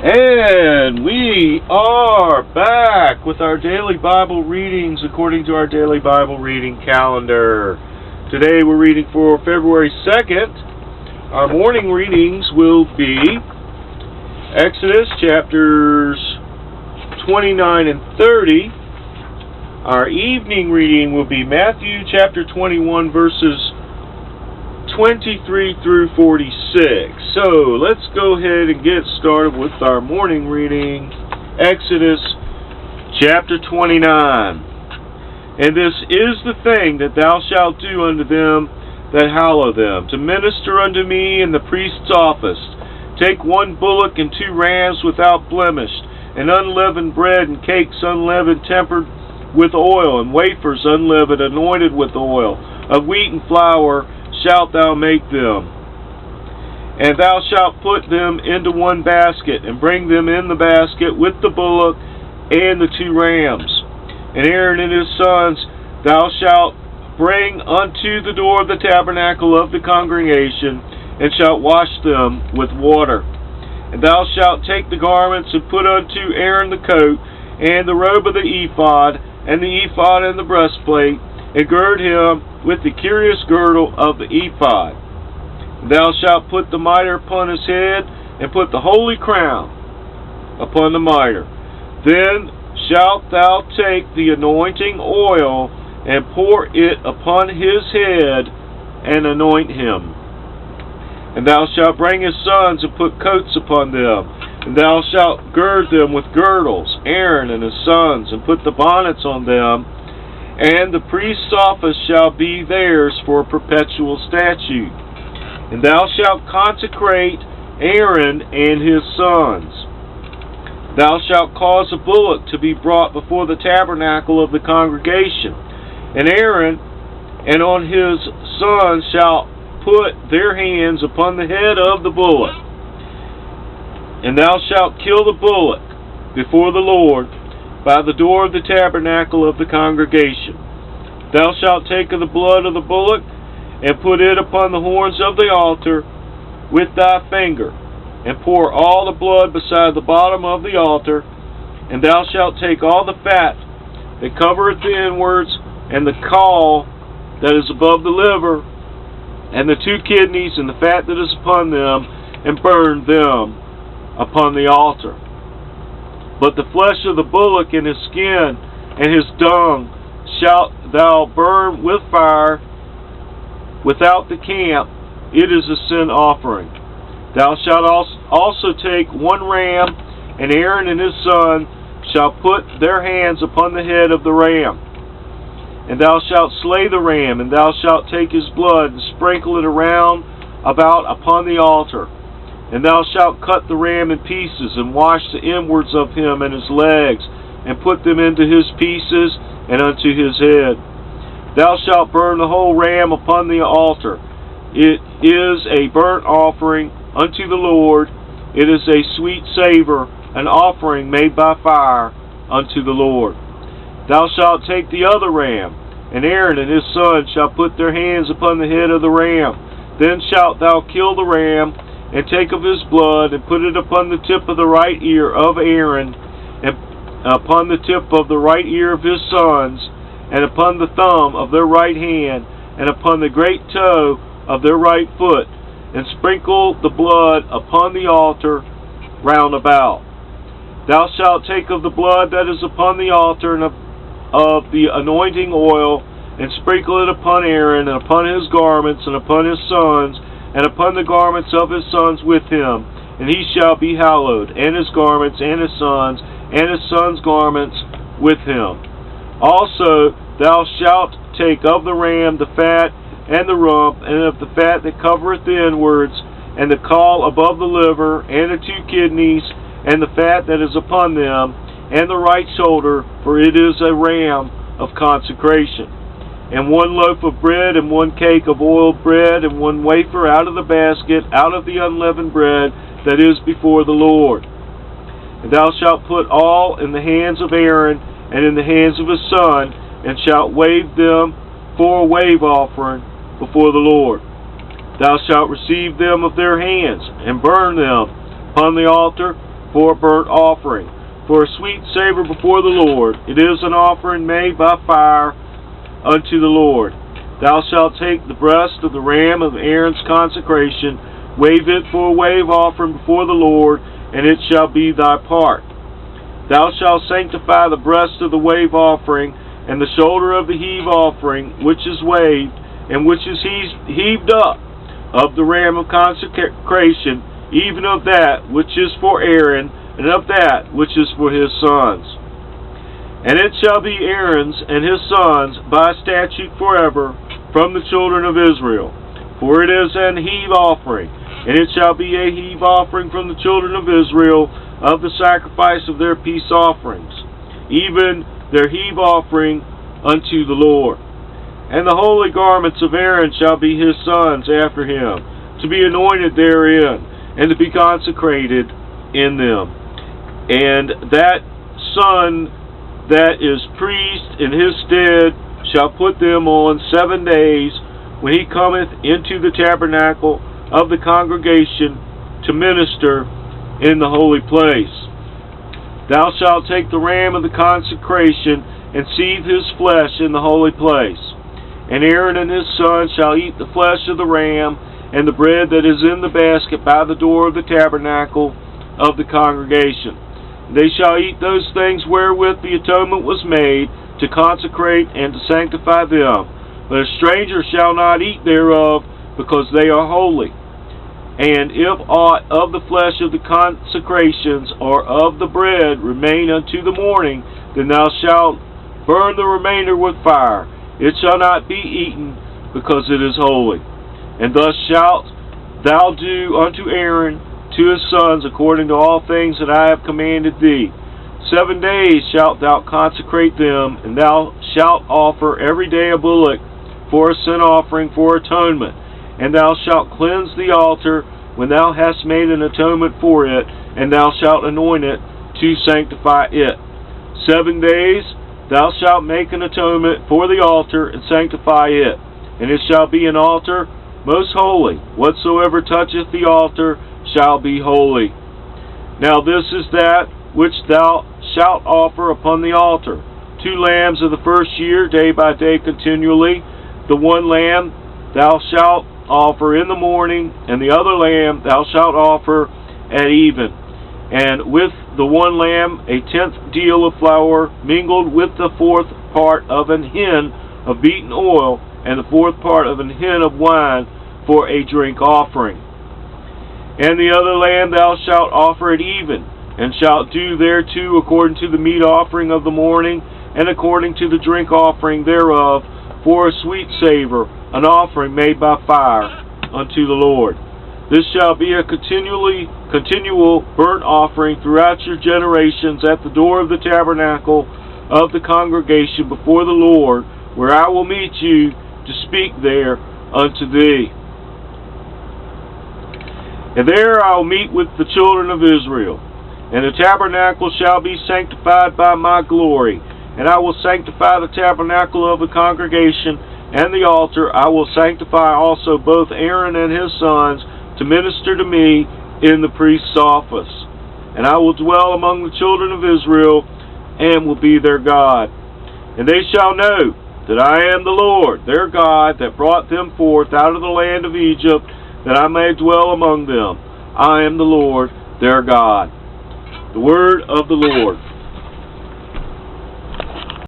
And we are back with our daily Bible readings according to our daily Bible reading calendar. Today we're reading for February 2nd. Our morning readings will be Exodus chapters 29 and 30. Our evening reading will be Matthew chapter 21 verses 23 through 46. So let's go ahead and get started with our morning reading, Exodus chapter 29. And this is the thing that thou shalt do unto them that hallow them, to minister unto me in the priest's office. Take 1 bullock and 2 rams without blemish, and unleavened bread and cakes unleavened, tempered with oil, and wafers unleavened, anointed with oil. Of wheat and flour shalt thou make them. And thou shalt put them into 1 basket, and bring them in the basket with the bullock and the 2 rams. And Aaron and his sons thou shalt bring unto the door of the tabernacle of the congregation, and shalt wash them with water. And thou shalt take the garments, and put unto Aaron the coat, and the robe of the ephod, and the ephod and the breastplate, and gird him with the curious girdle of the ephod. Thou shalt put the mitre upon his head, and put the holy crown upon the mitre. Then shalt thou take the anointing oil, and pour it upon his head, and anoint him. And thou shalt bring his sons, and put coats upon them. And thou shalt gird them with girdles, Aaron and his sons, and put the bonnets on them. And the priest's office shall be theirs for a perpetual statute. And thou shalt consecrate Aaron and his sons. Thou shalt cause a bullock to be brought before the tabernacle of the congregation. And Aaron and on his sons shall put their hands upon the head of the bullock. And thou shalt kill the bullock before the Lord by the door of the tabernacle of the congregation. Thou shalt take of the blood of the bullock, and put it upon the horns of the altar with thy finger, and pour all the blood beside the bottom of the altar. And thou shalt take all the fat that covereth the inwards, and the caul that is above the liver, and the 2 kidneys, and the fat that is upon them, and burn them upon the altar. But the flesh of the bullock and his skin and his dung shalt thou burn with fire without the camp. It is a sin offering. Thou shalt also take 1 ram, and Aaron and his son shall put their hands upon the head of the ram. And thou shalt slay the ram, and thou shalt take his blood, and sprinkle it around about upon the altar. And thou shalt cut the ram in pieces, and wash the inwards of him and his legs, and put them into his pieces, and unto his head. Thou shalt burn the whole ram upon the altar. It is a burnt offering unto the Lord. It is a sweet savor, an offering made by fire unto the Lord. Thou shalt take the other ram, and Aaron and his sons shall put their hands upon the head of the ram. Then shalt thou kill the ram, and take of his blood, and put it upon the tip of the right ear of Aaron, and upon the tip of the right ear of his sons, and upon the thumb of their right hand, and upon the great toe of their right foot, and sprinkle the blood upon the altar round about. Thou shalt take of the blood that is upon the altar, and of the anointing oil, and sprinkle it upon Aaron, and upon his garments, and upon his sons, and upon the garments of his sons with him. And he shall be hallowed, and his garments, and his sons' garments with him. Also thou shalt take of the ram the fat and the rump, and of the fat that covereth the inwards, and the caul above the liver, and the 2 kidneys, and the fat that is upon them, and the right shoulder, for it is a ram of consecration. And 1 loaf of bread, and 1 cake of oiled bread, and 1 wafer out of the basket, out of the unleavened bread that is before the Lord. And thou shalt put all in the hands of Aaron, and in the hands of his son, and shalt wave them for a wave offering before the Lord. Thou shalt receive them of their hands, and burn them upon the altar for a burnt offering, for a sweet savor before the Lord. It is an offering made by fire unto the Lord. Thou shalt take the breast of the ram of Aaron's consecration, wave it for a wave offering before the Lord, and it shall be thy part. Thou shalt sanctify the breast of the wave offering, and the shoulder of the heave offering, which is waved, and which is heaved up, of the ram of consecration, even of that which is for Aaron, and of that which is for his sons. And it shall be Aaron's and his sons by statute forever from the children of Israel. For it is an heave offering, and it shall be a heave offering from the children of Israel of the sacrifice of their peace offerings, even their heave offering unto the Lord. And the holy garments of Aaron shall be his sons after him, to be anointed therein, and to be consecrated in them. And that son that is priest in his stead shall put them on 7 days, when he cometh into the tabernacle of the congregation to minister in the holy place. Thou shalt take the ram of the consecration, and seethe his flesh in the holy place. And Aaron and his sons shall eat the flesh of the ram, and the bread that is in the basket by the door of the tabernacle of the congregation. They shall eat those things wherewith the atonement was made, to consecrate and to sanctify them. But a stranger shall not eat thereof, because they are holy. And if aught of the flesh of the consecrations or of the bread remain unto the morning, then thou shalt burn the remainder with fire. It shall not be eaten, because it is holy. And thus shalt thou do unto Aaron, to his sons, according to all things that I have commanded thee. 7 days shalt thou consecrate them, and thou shalt offer every day a bullock for a sin offering for atonement. And thou shalt cleanse the altar when thou hast made an atonement for it, and thou shalt anoint it to sanctify it. 7 days thou shalt make an atonement for the altar, and sanctify it. And it shall be an altar most holy. Whatsoever toucheth the altar shall be holy. Now this is that which thou shalt offer upon the altar: 2 lambs of the first year, day by day continually. The one lamb thou shalt offer in the morning, and the other lamb thou shalt offer at even. And with the one lamb 1/10 deal of flour, mingled with the 4th part of an hin of beaten oil, and the 4th part of an hin of wine, for a drink offering. And the other lamb thou shalt offer at even, and shalt do thereto according to the meat offering of the morning, and according to the drink offering thereof, for a sweet savor, an offering made by fire unto the Lord. This shall be a continual burnt offering throughout your generations at the door of the tabernacle of the congregation before the Lord, where I will meet you to speak there unto thee. And there I will meet with the children of Israel. And the tabernacle shall be sanctified by my glory. And I will sanctify the tabernacle of the congregation, and the altar. I will sanctify also both Aaron and his sons, to minister to me in the priest's office. And I will dwell among the children of Israel, and will be their God. And they shall know that I am the Lord their God, that brought them forth out of the land of Egypt, that I may dwell among them. I am the Lord their God. The word of the Lord.